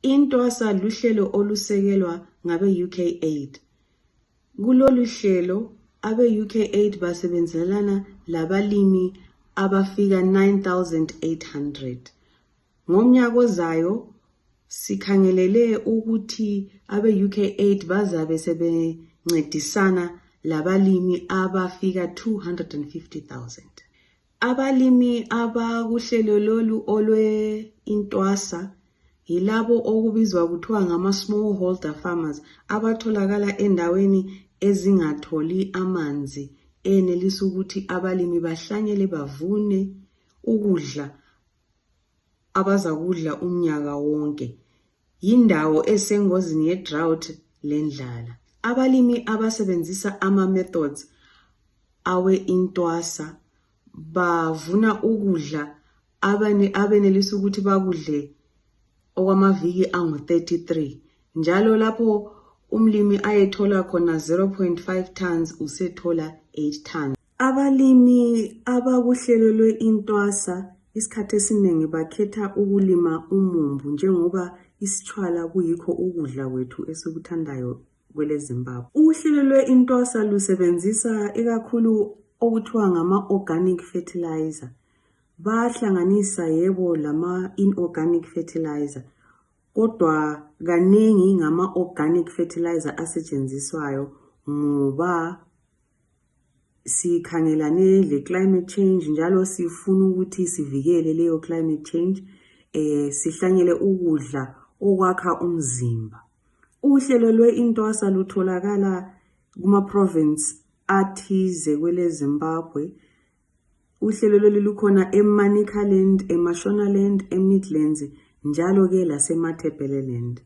Intwasa luhlelo olusekelwa ngabe-UK8. Kulolu hlelo, abe-UK8 basebenzelana labalimi abafika 9,800. Ngomnyaka ozayo, sikhangelele ukuthi abe-UK8 bazabe sebencedisana labalimi abafika 250,000. Abalimi abakuhlelo lolu olwe-intwasa yilabo okubizwa kuthiwa ngama-smallholder farmers abatholakala endaweni ezingatholi amanzi enelisa ukuthi abalimi bahlanyele bavune ukudla abazakudla umnyaka wonke. Yindawo esengozini ye-drought lendlala. Abalimi abasebenzisa ama-methods awe-intwasa bavuna ukudla abenelisa ukuthi bakudle okwamaviki angu-33. Njalo lapho umlimi ayethola khona 0.5 tons usethola 8 tons. Abalimi abakuhlelo lwe-intwasa isikhathi esiningi bakhetha ukulima umumbu njengoba isitshwala kuyikho ukudla kwethu esikuthandayo kwele Zimbabwe. Uhlelo lwe-intwasa lusebenzisa ikakhulu okuthiwa ngama-organic fertilizer. Bahlanganisa yebo lama-inorganic fertilizer, kodwa kaningi ngama-organic fertilizer asetshenziswayo ngoba sikhangelane le-climate change njalo sifuna ukuthi sivikele leyo climate change, sihlanyele ukudla okwakha umzimba. Uhlelo lwe-intwasa lutholakala kuma-province athize kwele Zimbabwe. Uhlelo lolu lukhona eManicaland, eMashonaland, eMidlands njalo-ke laseMatabeleland.